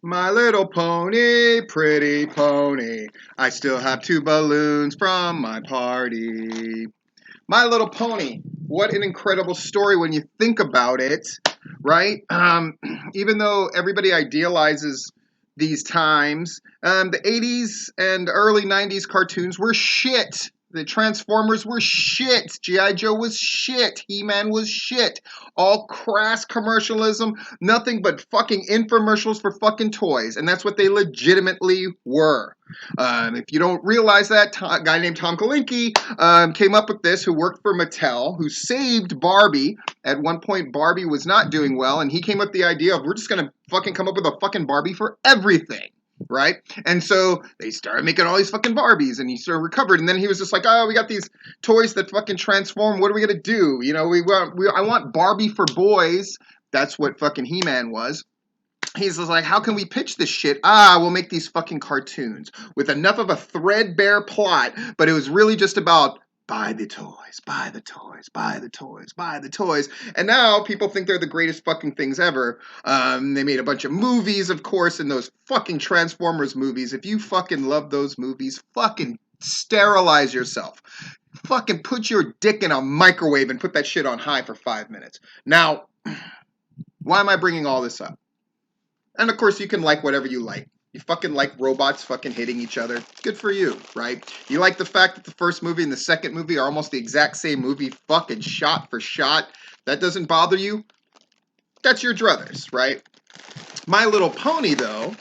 My little pony, pretty pony. I still have 2 balloons from my party. My Little Pony. What an incredible story when you think about it, right? Even though everybody idealizes these times, the 80s and early 90s cartoons were shit. The Transformers were shit. G.I. Joe was shit. He-Man was shit. All crass commercialism, nothing but fucking infomercials for fucking toys. And that's what they legitimately were. If you don't realize that, a guy named Tom Kalinke came up with this, who worked for Mattel, who saved Barbie. At one point, Barbie was not doing well, and he came up with the idea of, we're just going to fucking come up with a fucking Barbie for everything, right? And so they started making all these fucking Barbies, and he sort of recovered, and then he was just like, oh, we got these toys that fucking transform, what are we going to do? You know, I want Barbie for boys. That's what fucking He-Man was. He's just like, how can we pitch this shit? We'll make these fucking cartoons with enough of a threadbare plot, but it was really just about buy the toys, buy the toys, buy the toys, buy the toys. And now people think they're the greatest fucking things ever. They made a bunch of movies, of course, and those fucking Transformers movies. If you fucking love those movies, fucking sterilize yourself. Fucking put your dick in a microwave and put that shit on high for 5 minutes. Now, why am I bringing all this up? And of course, you can like whatever you like. You fucking like robots fucking hitting each other. Good for you, right? You like the fact that the first movie and the second movie are almost the exact same movie, fucking shot for shot. That doesn't bother you? That's your druthers, right? My Little Pony, though,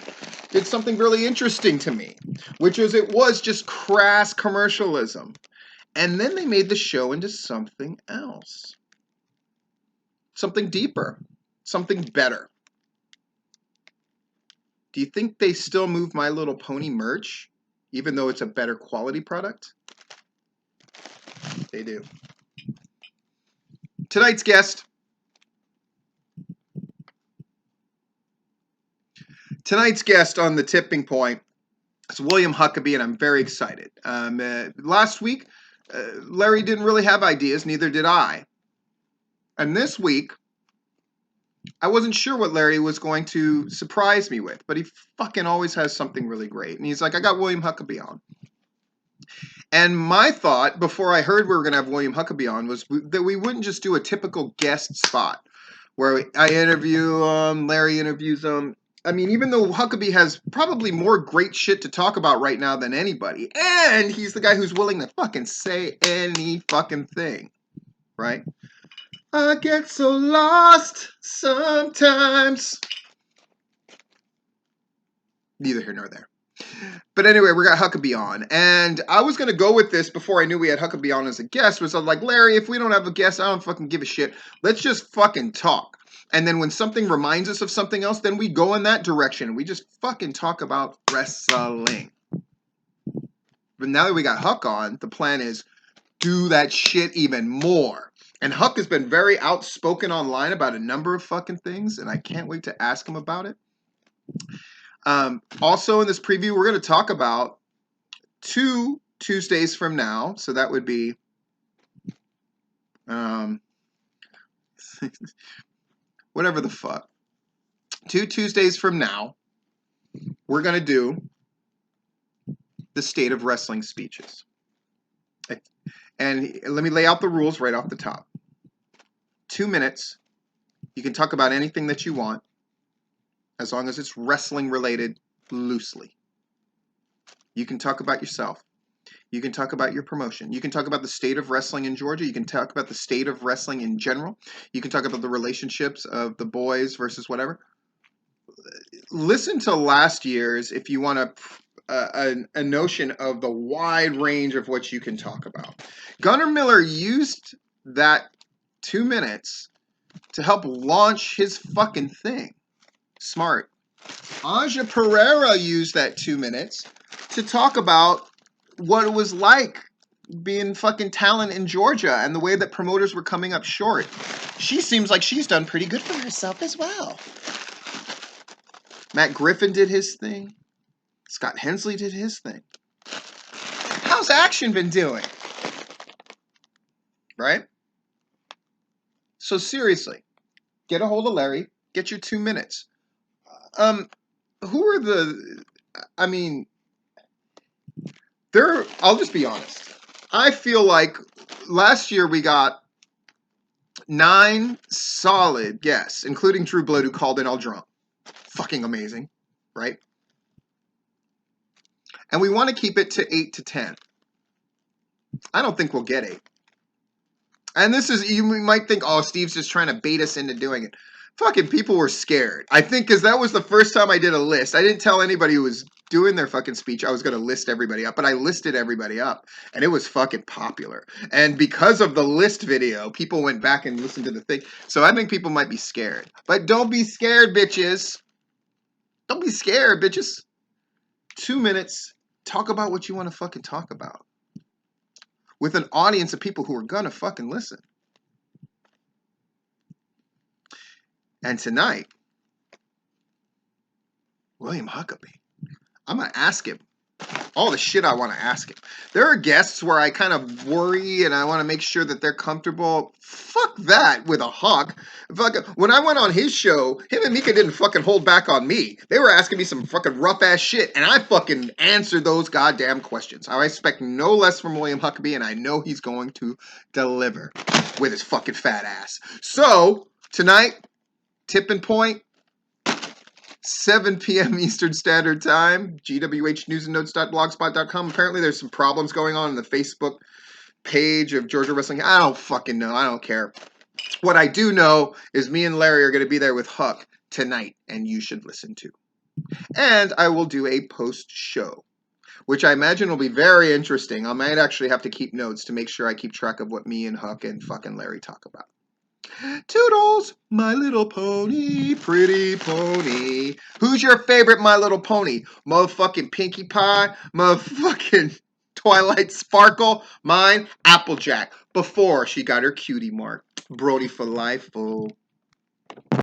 did something really interesting to me, which is it was just crass commercialism. And then they made the show into something else. Something deeper. Something better. Do you think they still move My Little Pony merch, even though it's a better quality product? They do. Tonight's guest. Tonight's guest on the tipping point is William Huckaby, and I'm very excited. Last week, Larry didn't really have ideas, neither did I. And this week, I wasn't sure what Larry was going to surprise me with, but he fucking always has something really great. And he's like, I got William Huckaby on. And my thought, before I heard we were going to have William Huckaby on, was that we wouldn't just do a typical guest spot where I interview him, Larry interviews him. I mean, even though Huckaby has probably more great shit to talk about right now than anybody, and he's the guy who's willing to fucking say any fucking thing, right? I get so lost sometimes. Neither here nor there. But anyway, we got Huckaby on. And I was going to go with this before I knew we had Huckaby on as a guest. Was I was like, Larry, if we don't have a guest, I don't fucking give a shit. Let's just fucking talk. And then when something reminds us of something else, then we go in that direction. We just fucking talk about wrestling. But now that we got Huck on, the plan is do that shit even more. And Huck has been very outspoken online about a number of fucking things, and I can't wait to ask him about it. Also in this preview, we're going to talk about 2 Tuesdays from now. So that would be whatever the fuck. 2 Tuesdays from now, we're going to do the State of Wrestling speeches. And let me lay out the rules right off the top. 2 minutes. You can talk about anything that you want, as long as it's wrestling related loosely. You can talk about yourself. You can talk about your promotion. You can talk about the state of wrestling in Georgia. You can talk about the state of wrestling in general. You can talk about the relationships of the boys versus whatever. Listen to last year's if you want a notion of the wide range of what you can talk about. Gunnar Miller used that 2 minutes to help launch his fucking thing. Smart. Aja Pereira used that 2 minutes to talk about what it was like being fucking talent in Georgia and the way that promoters were coming up short. She seems like she's done pretty good for herself as well. Matt Griffin did his thing. Scott Hensley did his thing. How's Action been doing? Right? So seriously, get a hold of Larry. Get your 2 minutes. who are the, I mean, I'll just be honest. I feel like last year we got 9 solid guests, including Drew Blood, who called in all drunk. Fucking amazing, right? And we want to keep it to 8 to 10. I don't think we'll get 8. And this is, you might think, oh, Steve's just trying to bait us into doing it. Fucking people were scared. I think because that was the first time I did a list. I didn't tell anybody who was doing their fucking speech I was going to list everybody up, but I listed everybody up, and it was fucking popular. And because of the list video, people went back and listened to the thing. So I think people might be scared. But don't be scared, bitches. Don't be scared, bitches. 2 minutes. Talk about what you want to fucking talk about. With an audience of people who are gonna fucking listen. And tonight, William Huckaby. I'm gonna ask him all the shit I want to ask him. There are guests where I kind of worry and I want to make sure that they're comfortable. Fuck that with a Huck. When I went on his show, him and Mika didn't fucking hold back on me. They were asking me some fucking rough ass shit, and I fucking answered those goddamn questions. I expect no less from William Huckaby, and I know he's going to deliver with his fucking fat ass. So tonight, tipping point. 7 p.m. Eastern Standard Time, gwhnewsandnotes.blogspot.com. Apparently there's some problems going on in the Facebook page of Georgia Wrestling. I don't fucking know. I don't care. What I do know is me and Larry are going to be there with Huck tonight, and you should listen to. And I will do a post-show, which I imagine will be very interesting. I might actually have to keep notes to make sure I keep track of what me and Huck and fucking Larry talk about. Toodles, My Little Pony, pretty pony. Who's your favorite My Little Pony? Motherfucking Pinkie Pie? Motherfucking Twilight Sparkle? Mine, Applejack. Before she got her cutie mark. Brody for life, fool.